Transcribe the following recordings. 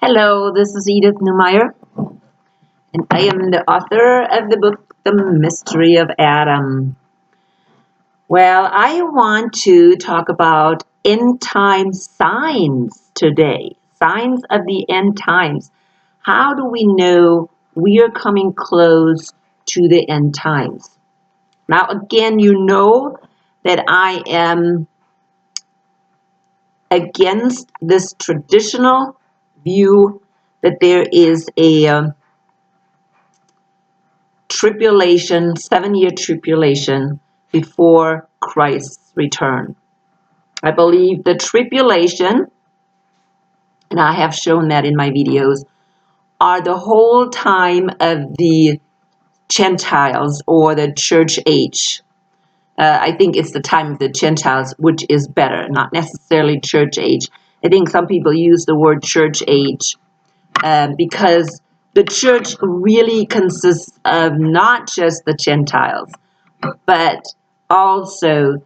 Hello, this is Edith Neumeyer, and I am the author of the book, The Mystery of Adam. Well, I want to talk about end time signs today, signs of the end times. How do we know we are coming close to the end times? Now, again, you know that I am against this traditional view that there is a tribulation, 7-year tribulation before Christ's return. I believe the tribulation, and I have shown that in my videos, are the whole time of the Gentiles or the church age. I think it's the time of the Gentiles, which is better, not necessarily church age. I think some people use the word church age because the church really consists of not just the Gentiles, but also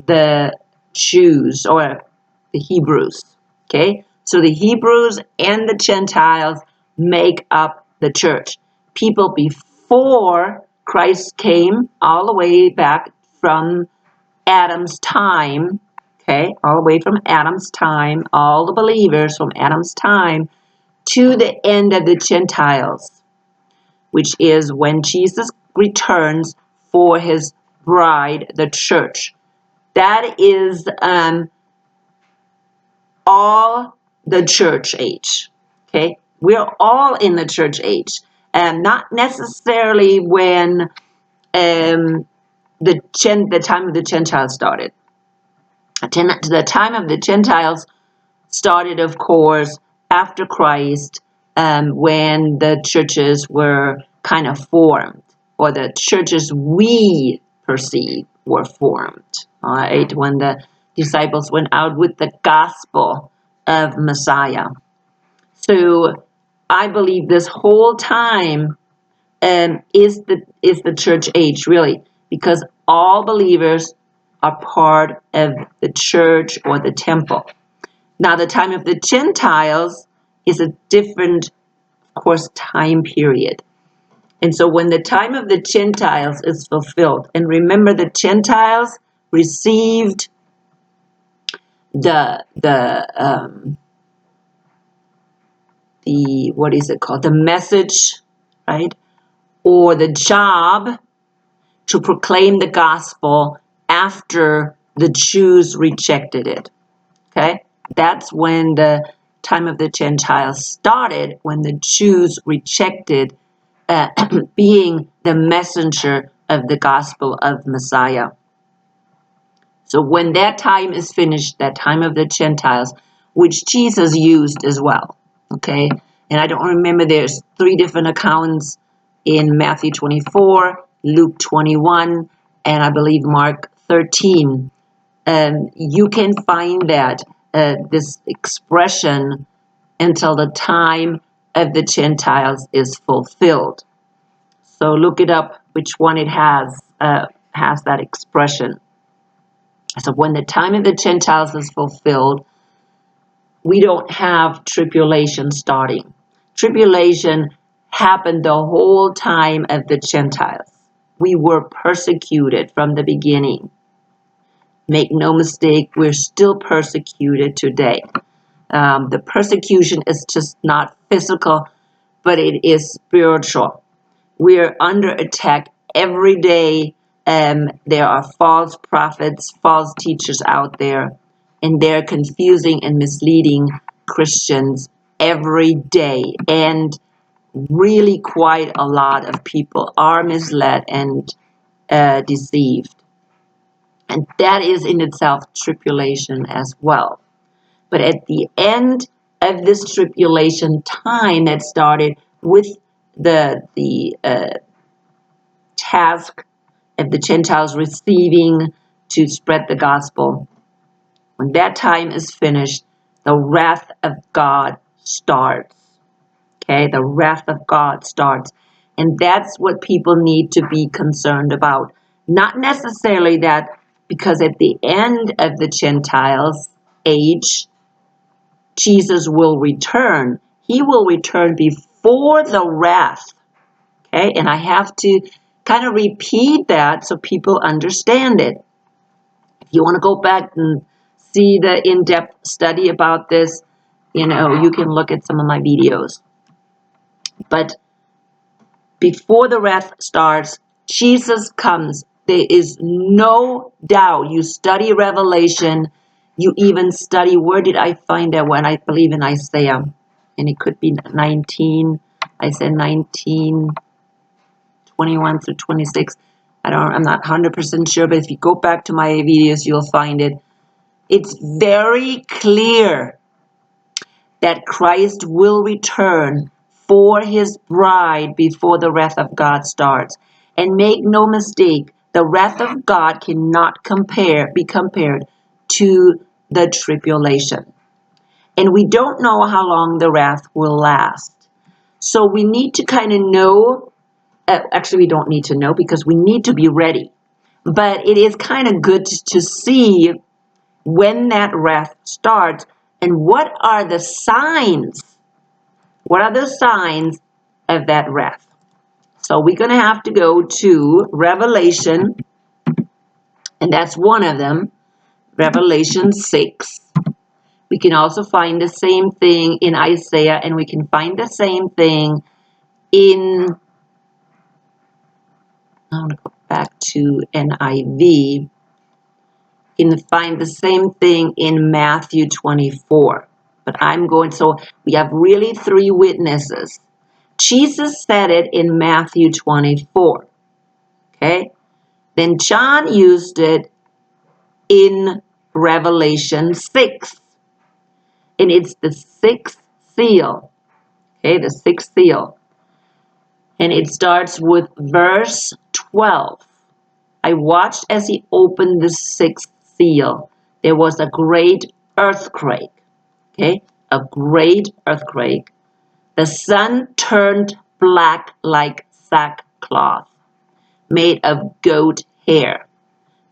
the Jews or the Hebrews. Okay, so the Hebrews and the Gentiles make up the church. People before Christ came, all the way back from Adam's time, okay, all the way from Adam's time, all the believers from Adam's time to the end of the Gentiles, which is when Jesus returns for his bride, the church. That is all the church age. Okay, we're all in the church age, and not necessarily when the time of the Gentiles started. The time of the Gentiles started, of course, after Christ, when the churches were kind of formed, or the churches we perceive were formed. All right, when the disciples went out with the gospel of Messiah. So I believe this whole time is the church age, really, because all believers are part of the church or the temple. Now, the time of the Gentiles is a different, of course, time period. And so when the time of the Gentiles is fulfilled, and remember the Gentiles received the what is it called? The message, right? Or the job to proclaim the gospel after the Jews rejected it. Okay? That's when the time of the Gentiles started, when the Jews rejected being the messenger of the gospel of Messiah. So when that time is finished, that time of the Gentiles, which Jesus used as well, okay? And I don't remember, there's 3 different accounts in Matthew 24, Luke 21, and I believe Mark 13. You can find that this expression until the time of the Gentiles is fulfilled. So look it up, which one it has that expression. So when the time of the Gentiles is fulfilled, we don't have tribulation starting. Tribulation happened the whole time of the Gentiles. We were persecuted from the beginning. Make no mistake, we're still persecuted today. The persecution is just not physical, but it is spiritual. We're under attack every day. There are false prophets, false teachers out there, and they're confusing and misleading Christians every day. And really quite a lot of people are misled and deceived. And that is in itself tribulation as well. But at the end of this tribulation time that started with the task of the Gentiles receiving to spread the gospel, when that time is finished, the wrath of God starts. Okay, the wrath of God starts. And that's what people need to be concerned about. Not necessarily that, because at the end of the Gentiles' age, Jesus will return. He will return before the wrath. Okay, and I have to kind of repeat that so people understand it. If you want to go back and see the in-depth study about this, you can look at some of my videos. But before the wrath starts, Jesus comes. There is no doubt. You study Revelation. You even study, where did I find that one? I believe in Isaiah. And it could be 19. I said 19, 21 through 26. I'm not 100% sure, but if you go back to my videos, you'll find it. It's very clear that Christ will return for his bride before the wrath of God starts. And make no mistake, the wrath of God cannot be compared to the tribulation. And we don't know how long the wrath will last. So we need to kind of know, actually we don't need to know because we need to be ready. But it is kind of good to see when that wrath starts and what are the signs. What are the signs of that wrath? So we're going to have to go to Revelation, and that's one of them, Revelation 6. We can also find the same thing in Isaiah, and we can find the same thing in, I want to go back to NIV. You can find the same thing in Matthew 24. But so we have really three witnesses. Jesus said it in Matthew 24. Okay? Then John used it in Revelation 6. And it's the sixth seal. Okay, the sixth seal. And it starts with verse 12. I watched as he opened the sixth seal. There was a great earthquake. Okay, a great earthquake. The sun turned black like sackcloth, made of goat hair.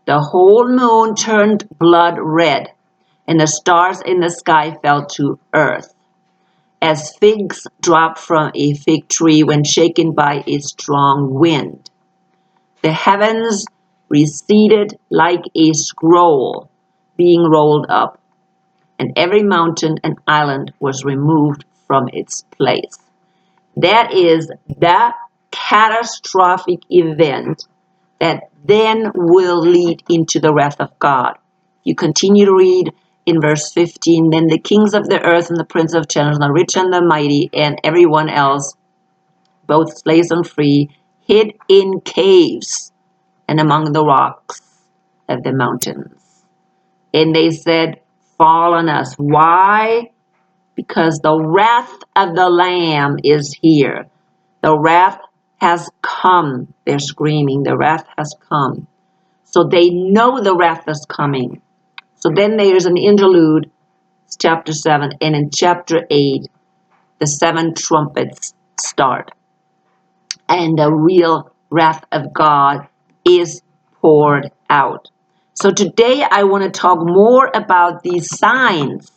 The whole moon turned blood red, and the stars in the sky fell to earth, as figs drop from a fig tree when shaken by a strong wind. The heavens receded like a scroll being rolled up, and every mountain and island was removed from its place. That is that catastrophic event that then will lead into the wrath of God. You continue to read in verse 15, then the kings of the earth and the princes of channels, the rich and the mighty, and everyone else, both slaves and free, hid in caves and among the rocks of the mountains. And they said, fall on us. Why? Because the wrath of the Lamb is here. The wrath has come. They're screaming, the wrath has come. So they know the wrath is coming. So then there's an interlude, chapter 7, and in chapter 8, the 7 trumpets start. And the real wrath of God is poured out. So today I want to talk more about these signs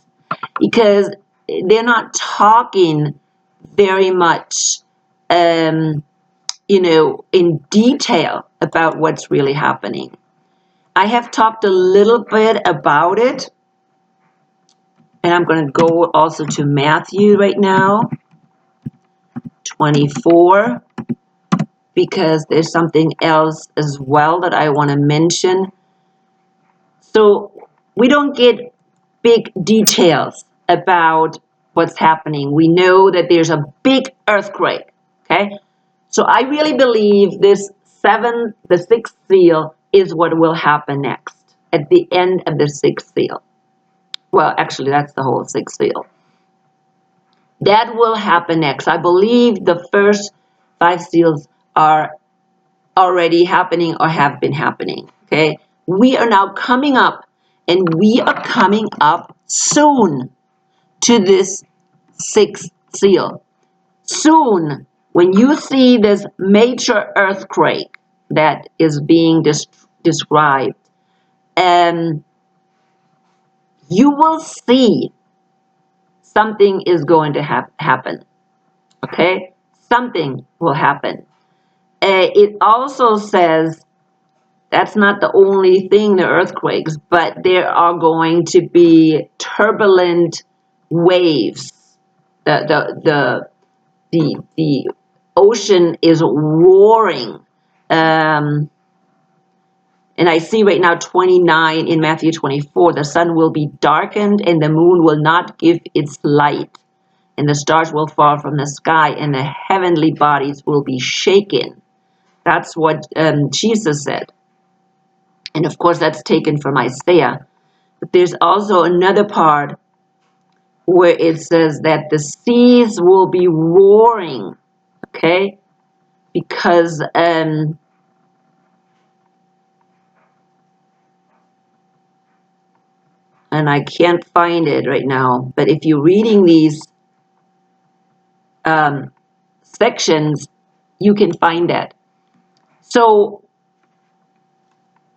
because they're not talking very much, in detail about what's really happening. I have talked a little bit about it, and I'm going to go also to Matthew right now, 24, because there's something else as well that I want to mention. So we don't get big details about what's happening. We know that there's a big earthquake, okay? So I really believe the sixth seal is what will happen next at the end of the sixth seal. Well, actually, that's the whole sixth seal. That will happen next. I believe the first 5 seals are already happening or have been happening, okay? We are now coming up, and we are coming up soon to this sixth seal. Soon, when you see this major earthquake that is being described, you will see something is going to happen. Okay? Something will happen. It also says that's not the only thing, the earthquakes, but there are going to be turbulent waves. The ocean is roaring. And I see right now 29 in Matthew 24, the sun will be darkened and the moon will not give its light, and the stars will fall from the sky and the heavenly bodies will be shaken. That's what Jesus said. And of course, that's taken from Isaiah. But there's also another part where it says that the seas will be roaring, okay? Because and I can't find it right now, but if you're reading these sections, you can find that. So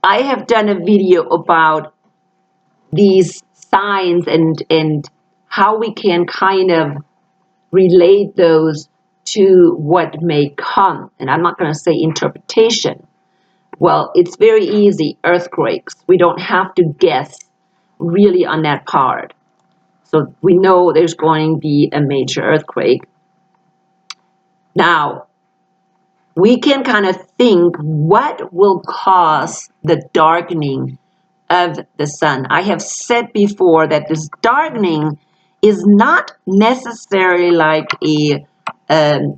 I have done a video about these signs and how we can kind of relate those to what may come. And I'm not going to say interpretation. Well, it's very easy, earthquakes. We don't have to guess really on that part. So we know there's going to be a major earthquake. Now, we can kind of think what will cause the darkening of the sun. I have said before that this darkening is not necessarily like a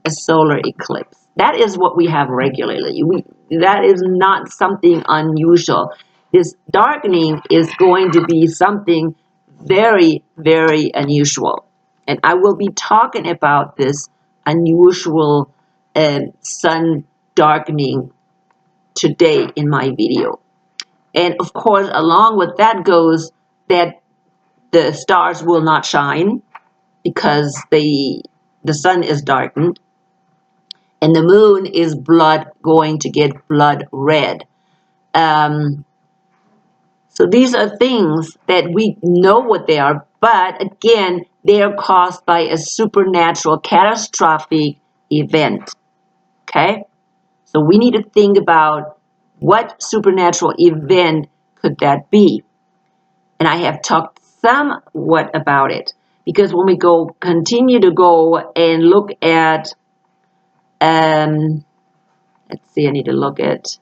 solar eclipse. That is what we have regularly. That is not something unusual. This darkening is going to be something very, very unusual. And I will be talking about this unusual sun darkening today in my video. And of course, along with that goes that the stars will not shine because the sun is darkened, and the moon is going to get blood red. So these are things that we know what they are, but again, they are caused by a supernatural, catastrophic event. Okay? So we need to think about what supernatural event could that be. And I have talked somewhat about it, because when we continue to go and look at, let's see, I need to look at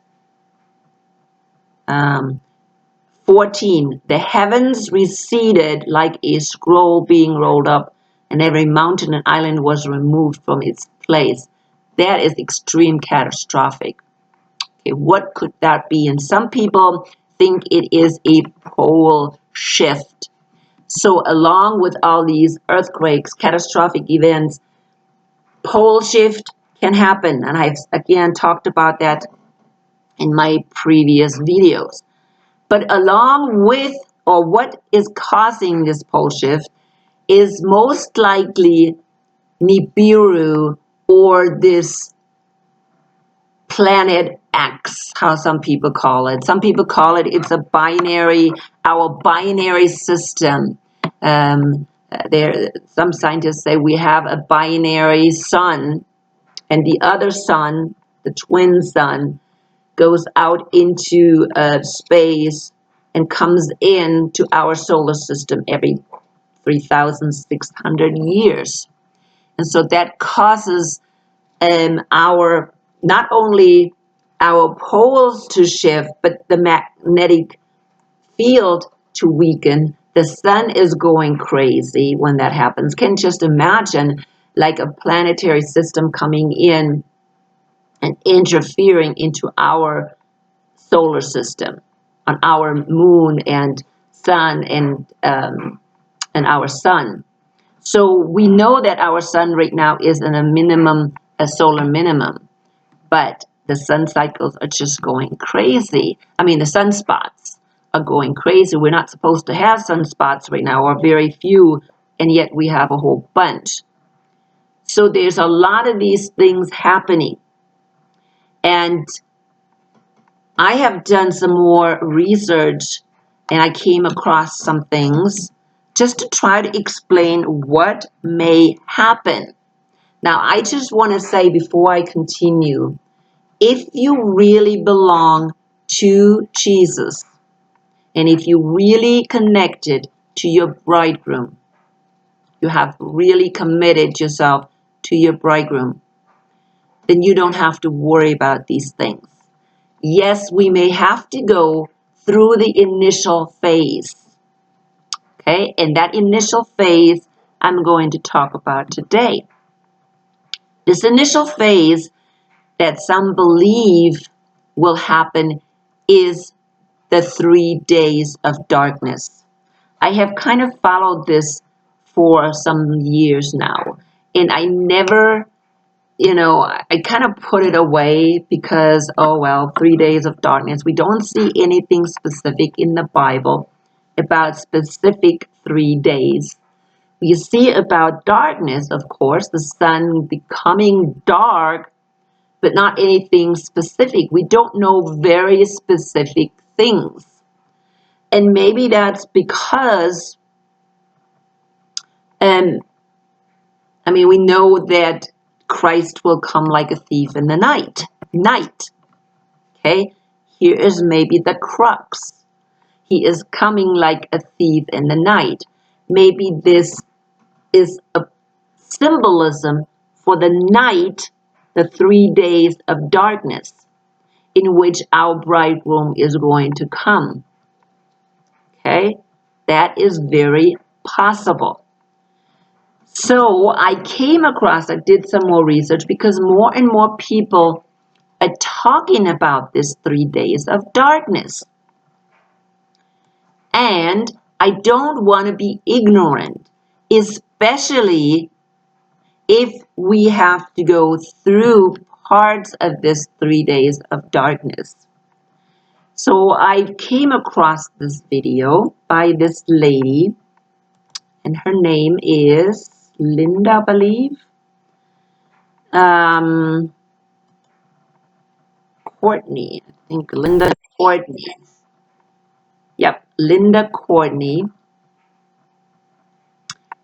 14. The heavens receded like a scroll being rolled up, and every mountain and island was removed from its place. That is extreme catastrophic. Okay, what could that be? And some people think it is a pole shift. So along with all these earthquakes, catastrophic events, pole shift can happen. And I've again talked about that in my previous videos. But along with, or what is causing this pole shift, is most likely Nibiru, or this planet X, how some people call it. Some people call it, it's a binary, our binary system. Some scientists say we have a binary sun, and the other sun, the twin sun, goes out into space and comes into our solar system every 3,600 years. And so that causes our, not only our poles to shift, but the magnetic field to weaken. The sun is going crazy when that happens. Can just imagine like a planetary system coming in and interfering into our solar system, on our moon and sun and our sun. So we know that our sun right now is in a solar minimum, but the sun cycles are just going crazy. I mean, the sunspots are going crazy. We're not supposed to have sunspots right now, or very few, and yet we have a whole bunch. So there's a lot of these things happening. And I have done some more research, and I came across some things just to try to explain what may happen. Now, I just want to say before I continue, if you really belong to Jesus, and if you really connected to your bridegroom, you have really committed yourself to your bridegroom, then you don't have to worry about these things. Yes, we may have to go through the initial phase. Okay, and that initial phase I'm going to talk about today. This initial phase that some believe will happen is the 3 days of darkness. I have kind of followed this for some years now, and I never, I kind of put it away because, oh well, 3 days of darkness. We don't see anything specific in the Bible about specific 3 days. We see about darkness, of course, the sun becoming dark, but not anything specific. We don't know very specific things. And maybe that's because, we know that Christ will come like a thief in the night. Okay? Here is maybe the crux. He is coming like a thief in the night. Maybe this is a symbolism for the night, the 3 days of darkness in which our bridegroom is going to come. Okay? That is very possible. So I did some more research because more and more people are talking about this 3 days of darkness. And I don't want to be ignorant, especially if we have to go through parts of this 3 days of darkness. So I came across this video by this lady, and her name is Linda, I believe. Courtney, I think Linda Courtney. Yep, Linda Courtney.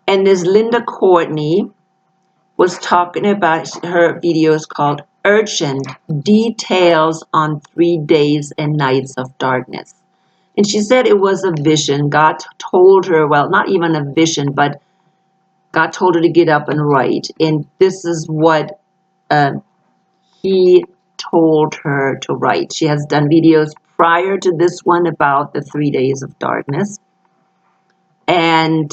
And this Linda Courtney was talking about her videos called Urgent Details on 3 Days and Nights of Darkness. And she said it was a vision. God told her, well, not even a vision, but God told her to get up and write. And this is what He told her to write. She has done videos prior to this one about the 3 days of darkness. And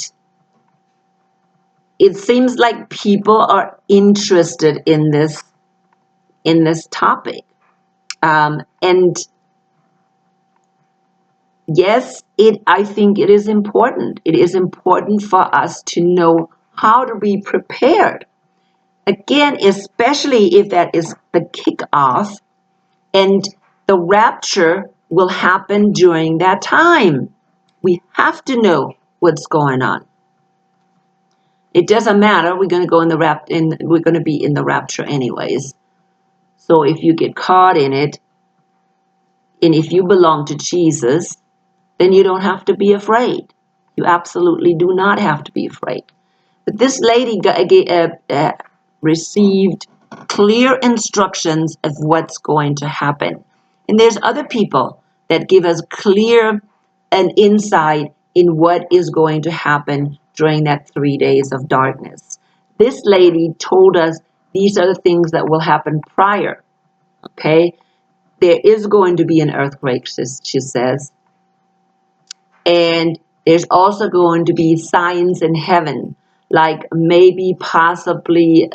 it seems like people are interested in this topic. And yes, I think it is important. It is important for us to know how to be prepared. Again, especially if that is the kickoff and the rapture will happen during that time. We have to know what's going on. It doesn't matter. We're going to go we're going to be in the rapture anyways. So if you get caught in it, and if you belong to Jesus, then you don't have to be afraid. You absolutely do not have to be afraid. But this lady received clear instructions of what's going to happen. And there's other people that give us clear and insight in what is going to happen during that 3 days of darkness. This lady told us these are the things that will happen prior. Okay? There is going to be an earthquake, she says. And there's also going to be signs in heaven, like maybe possibly,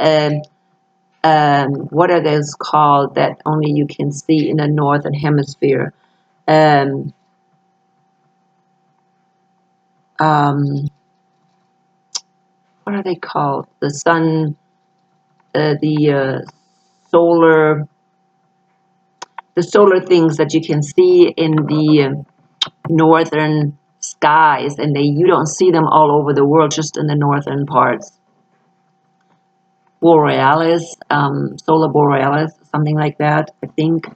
what are those called that only you can see in the northern hemisphere? What are they called? The sun, the solar things that you can see in the northern skies, and you don't see them all over the world, just in the northern parts. Borealis, solar borealis, something like that, I think.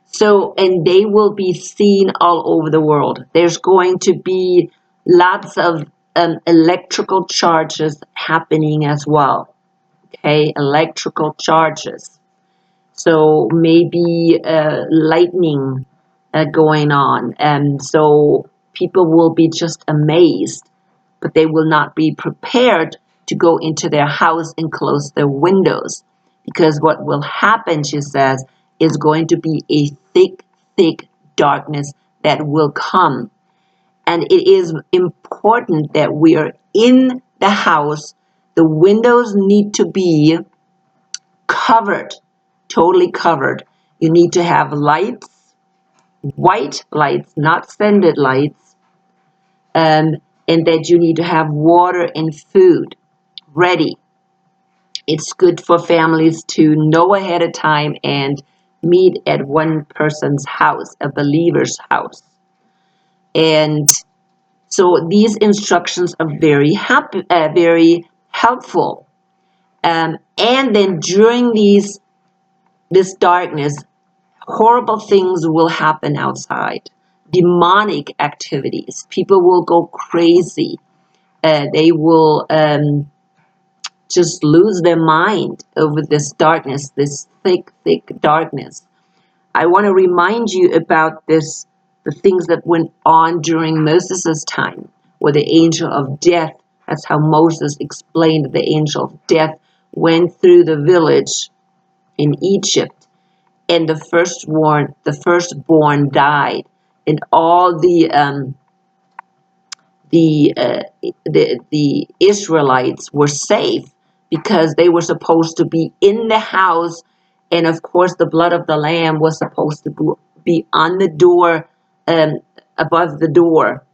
So, and they will be seen all over the world. There's going to be lots of electrical charges happening as well. Okay, electrical charges. So maybe lightning going on, and so people will be just amazed, but they will not be prepared to go into their house and close their windows, because what will happen, she says, is going to be a thick darkness that will come. And it is important that we are in the house. The windows need to be covered, totally covered. You need to have lights, white lights, not scented lights, and that you need to have water and food ready. It's good for families to know ahead of time and meet at one person's house, a believer's house. And so these instructions are very helpful. And then during this darkness, horrible things will happen outside. Demonic activities. People will go crazy. They will just lose their mind over this darkness, this thick darkness. I want to remind you about the things that went on during Moses' time, where the angel of death, that's how Moses explained that the angel of death went through the village in Egypt, and the firstborn died, and all the Israelites were safe because they were supposed to be in the house, and of course the blood of the lamb was supposed to be on the door, um, above the door,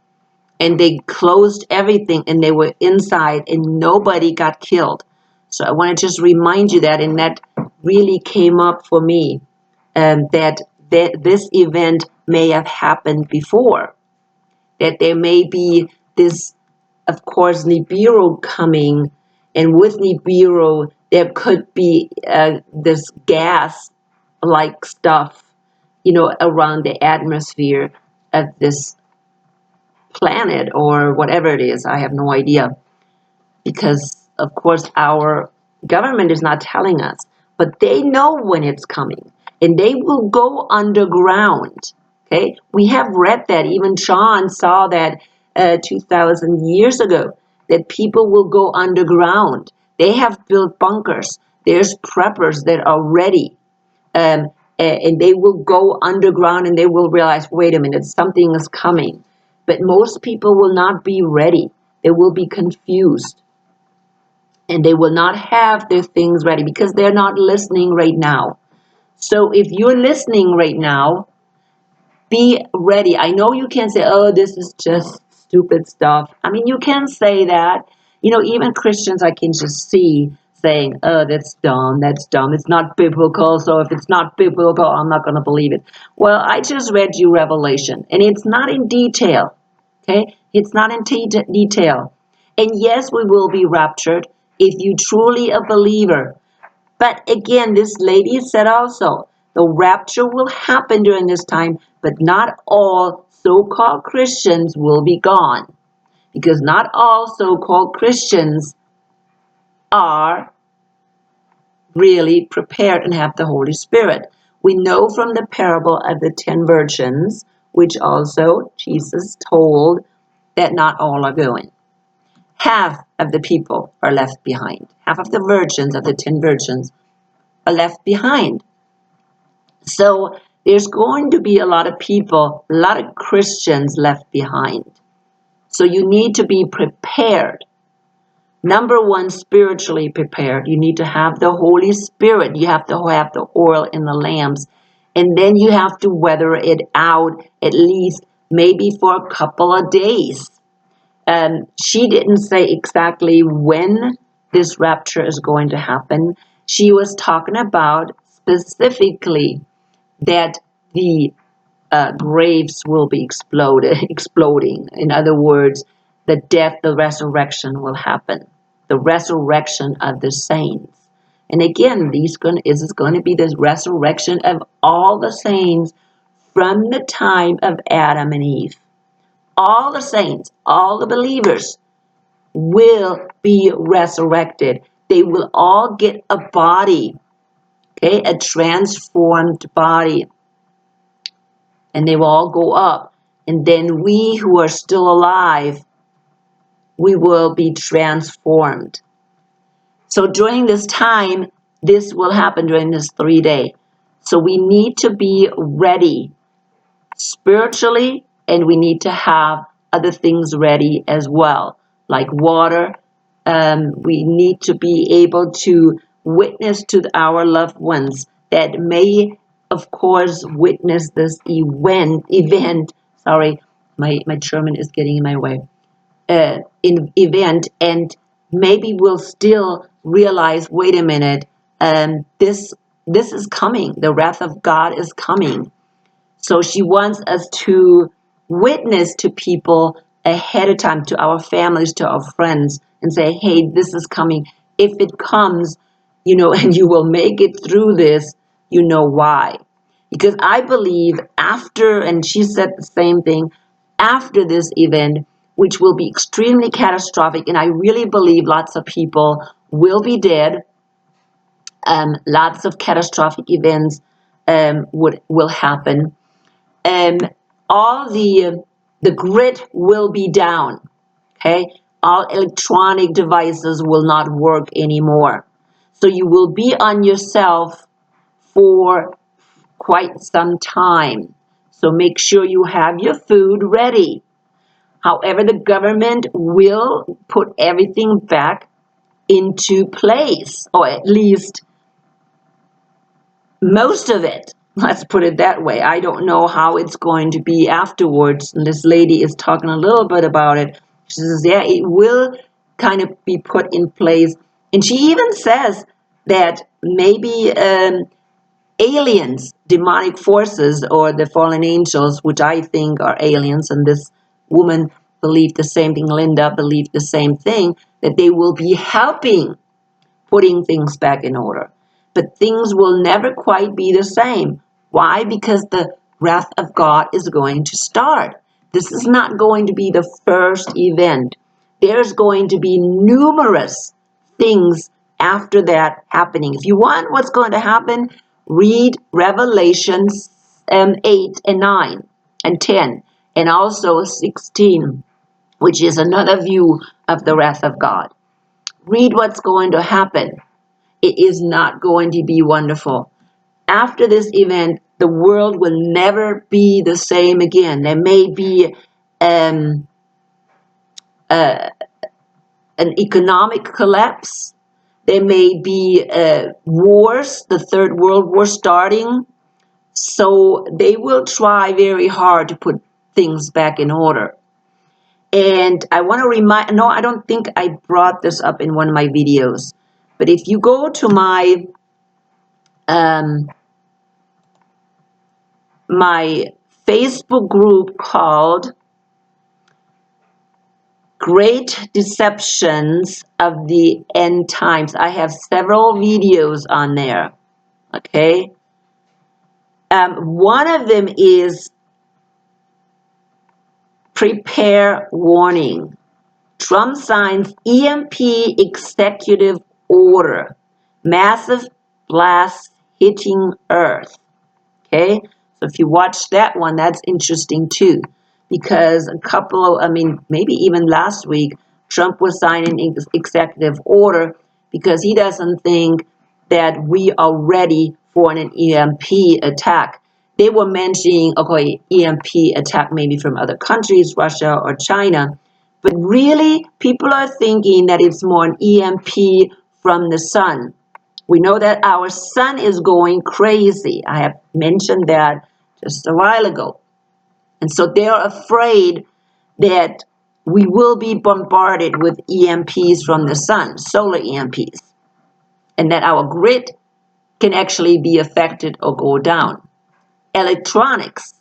and they closed everything and they were inside and nobody got killed. So I want to just remind you that, and that really came up for me, that this event may have happened before, that there may be this, of course, Nibiru coming, and with Nibiru there could be this gas-like stuff, around the atmosphere of this planet or whatever it is. I have no idea, because of course our government is not telling us, but they know when it's coming, and they will go underground. Okay, we have read that. Even John saw that 2,000 years ago, that people will go underground. They have built bunkers. There's preppers that are ready, um, and they will go underground and they will realize, wait a minute, something is coming. But most people will not be ready. They will be confused, and they will not have their things ready because they're not listening right now. So if you're listening right now, be ready. I know you can say, oh, this is just stupid stuff. I mean, you can say that. Even Christians, I can just see saying, oh, that's dumb, it's not biblical, so if it's not biblical, I'm not going to believe it. Well, I just read you Revelation, and it's not in detail, okay? It's not in detail. And yes, we will be raptured if you truly a believer. But again, this lady said also, the rapture will happen during this time, but not all so-called Christians will be gone. Because not all so-called Christians are really prepared and have the Holy Spirit. We know from the parable of the 10 virgins, which also Jesus told, that not all are going. Half of the people are left behind. Half of the virgins, of the 10 virgins, are left behind. So there's going to be a lot of people, a lot of Christians left behind. So you need to be prepared. Number one, spiritually prepared. You need to have the Holy Spirit. You have to have the oil in the lamps. And then you have to weather it out, at least maybe for a couple of days. She didn't say exactly when this rapture is going to happen. She was talking about specifically that the graves will be exploding. In other words, the resurrection will happen. The resurrection of the saints. And again, this is going to be the resurrection of all the saints from the time of Adam and Eve. All the saints, all the believers, will be resurrected. They will all get a body, okay, a transformed body. And they will all go up. And then we who are still alive, we will be transformed. So during this time, this will happen during this 3 day. So we need to be ready spiritually, and we need to have other things ready as well, like water. We need to be able to witness to our loved ones that may, of course, witness this event. Sorry, my German is getting in my way. Event, and maybe we'll still realize, wait a minute, this is coming. The wrath of God is coming. So she wants us to witness to people ahead of time, to our families, to our friends, and say, hey, this is coming. If it comes, and you will make it through this, you know why. Because I believe after, and she said the same thing, after this event, which will be extremely catastrophic, and I really believe lots of people will be dead, lots of catastrophic events will happen. All the grid will be down. Okay, all electronic devices will not work anymore. So you will be on yourself for quite some time. So make sure you have your food ready. However, the government will put everything back into place, or at least most of it. Let's put it that way. I don't know how it's going to be afterwards. And this lady is talking a little bit about it. She says, yeah, it will kind of be put in place. And she even says that maybe aliens, demonic forces, or the fallen angels, which I think are aliens, and this woman believed the same thing, Linda believed the same thing, that they will be helping putting things back in order. But things will never quite be the same. Why? Because the wrath of God is going to start. This is not going to be the first event. There's going to be numerous things after that happening. If you want what's going to happen, read Revelations 8 and 9 and 10, and also 16, which is another view of the wrath of God. Read what's going to happen. It is not going to be wonderful. After this event, the world will never be the same again. There may be an economic collapse. There may be wars, the Third World War starting. So they will try very hard to put things back in order. And I want to remind, no, I don't think I brought this up in one of my videos. But if you go to my Facebook group called Great Deceptions of the End Times, I have several videos on there. Okay. One of them is Prepare Warning. Trump signs EMP executive order. Massive blast hitting Earth. Okay, so if you watch that one, that's interesting too. Because maybe even last week, Trump was signing an executive order because he doesn't think that we are ready for an EMP attack. They were mentioning, okay, EMP attack maybe from other countries, Russia or China. But really, people are thinking that it's more an EMP from the sun. We know that our sun is going crazy. I have mentioned that just a while ago. And so they're afraid that we will be bombarded with EMPs from the sun, solar EMPs, and that our grid can actually be affected or go down. Electronics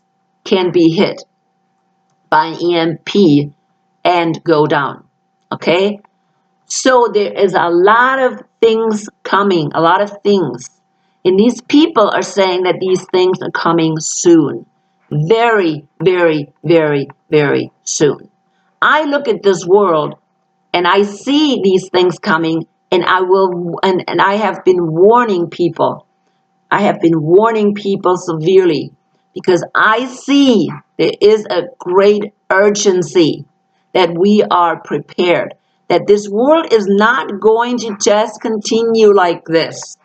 can be hit by an EMP and go down. Okay? So there is a lot of things coming, a lot of things. And these people are saying that these things are coming soon. Very, very, very, very soon. I look at this world And I see these things coming, and I have been warning people. I have been warning people severely because I see there is a great urgency that we are prepared, that this world is not going to just continue like this.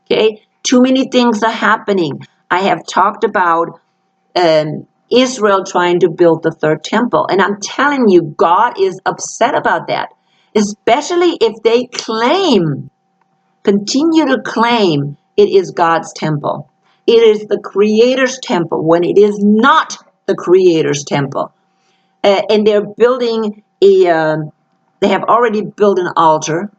Okay? Too many things are happening. I have talked about Israel trying to build the third temple. And I'm telling you, God is upset about that, especially if they continue to claim it is God's temple. It is the Creator's temple when it is not the Creator's temple. And they're building they have already built an altar.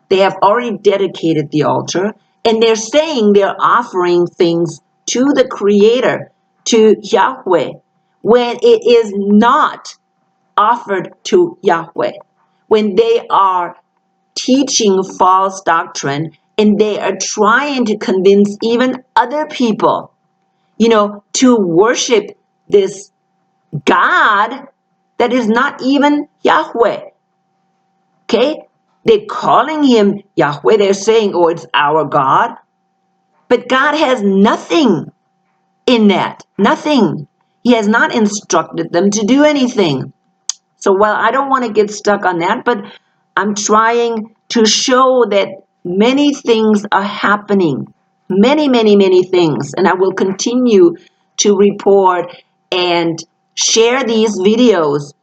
They have already dedicated the altar. And they're saying they're offering things to the Creator, to Yahweh, when it is not offered to Yahweh. When they are teaching false doctrine and they are trying to convince even other people, to worship this God that is not even Yahweh. Okay? They're calling him Yahweh. They're saying, oh, it's our God. But God has nothing in that. Nothing. He has not instructed them to do anything. So, well, I don't want to get stuck on that, but I'm trying to show that many things are happening. Many, many, many things. And I will continue to report and share these videos.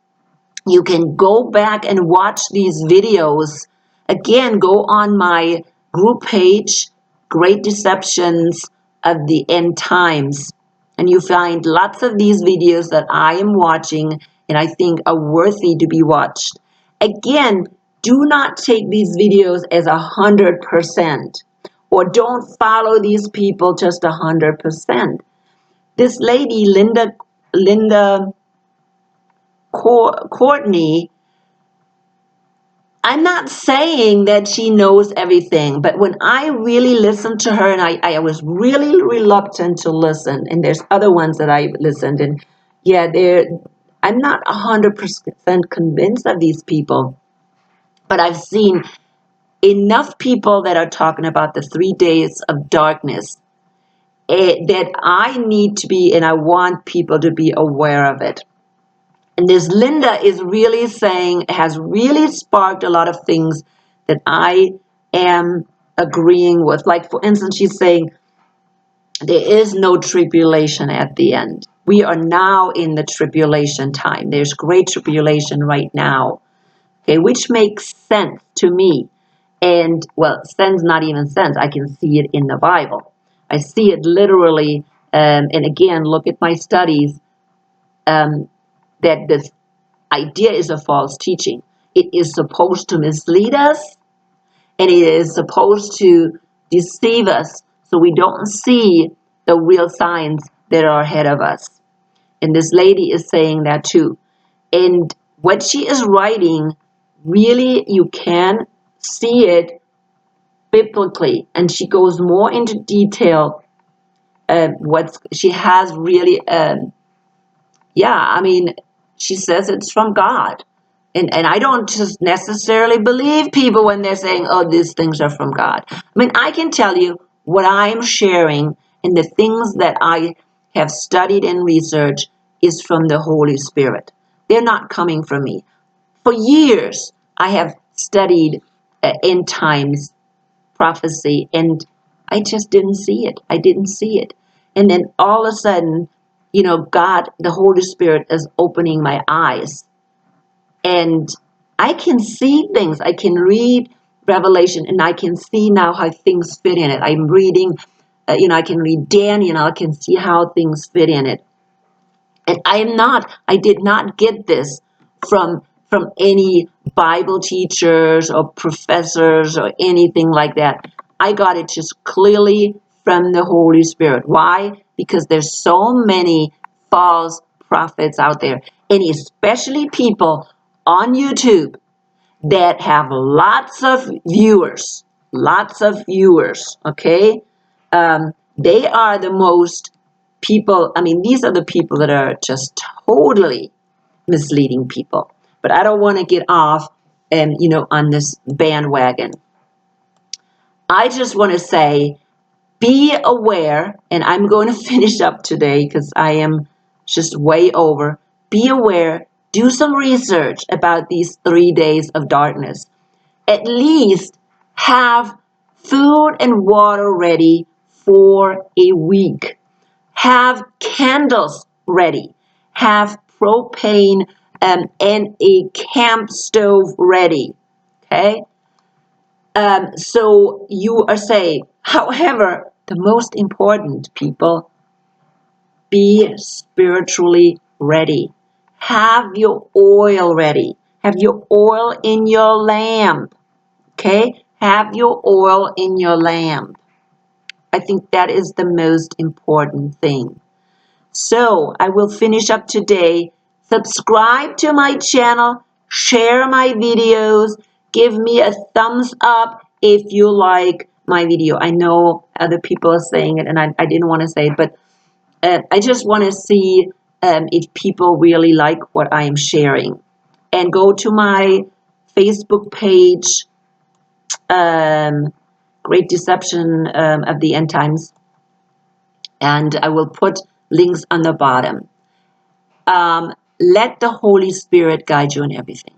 You can go back and watch these videos. Again, go on my group page, Great Deceptions of the End Times. And you find lots of these videos that I am watching and I think are worthy to be watched. Again, do not take these videos as 100%, or don't follow these people just 100%. This lady, Linda Courtney, I'm not saying that she knows everything, but when I really listened to her, and I was really reluctant to listen, and there's other ones that I listened, and yeah, I'm not 100% convinced of these people, but I've seen enough people that are talking about the 3 days of darkness that I need to be, and I want people to be aware of it. And this Linda is really saying, has really sparked a lot of things that I am agreeing with. Like, for instance, she's saying there is no tribulation at the end. We are now in the tribulation time. There's great tribulation right now, okay, which makes sense to me. And, well, sense, not even sense. I can see it in the Bible. I see it literally. And again, look at my studies. That this idea is a false teaching. It is supposed to mislead us, and it is supposed to deceive us so we don't see the real signs that are ahead of us. And this lady is saying that too. And what she is writing, really, you can see it biblically. And she goes more into detail. She has really, she says it's from God. And I don't just necessarily believe people when they're saying, oh, these things are from God. I mean, I can tell you what I'm sharing and the things that I have studied and researched is from the Holy Spirit. They're not coming from me. For years, I have studied end times prophecy, and I just didn't see it. I didn't see it. And then all of a sudden, God, the Holy Spirit is opening my eyes. And I can see things. I can read Revelation, and I can see now how things fit in it. I'm reading, I can read Daniel, I can see how things fit in it. And I did not get this from any Bible teachers or professors or anything like that. I got it just clearly from the Holy Spirit. Why? Because there's so many false prophets out there, and especially people on YouTube that have lots of viewers, okay? They are the most people, these are the people that are just totally misleading people. But I don't want to get off on this bandwagon. I just want to say, be aware, and I'm going to finish up today because I am just way over. Be aware, do some research about these 3 days of darkness. At least have food and water ready for a week. Have candles ready. Have propane and a camp stove ready. Okay? So you are safe. However, the most important, people, be spiritually ready. Have your oil ready. Have your oil in your lamp. Okay? Have your oil in your lamp. I think that is the most important thing. So I will finish up today. Subscribe to my channel, share my videos, give me a thumbs up if you like my video. I know other people are saying it and I didn't want to say it, but I just want to see if people really like what I am sharing. And go to my Facebook page, Great Deception of the End Times, and I will put links on the bottom. Let the Holy Spirit guide you in everything.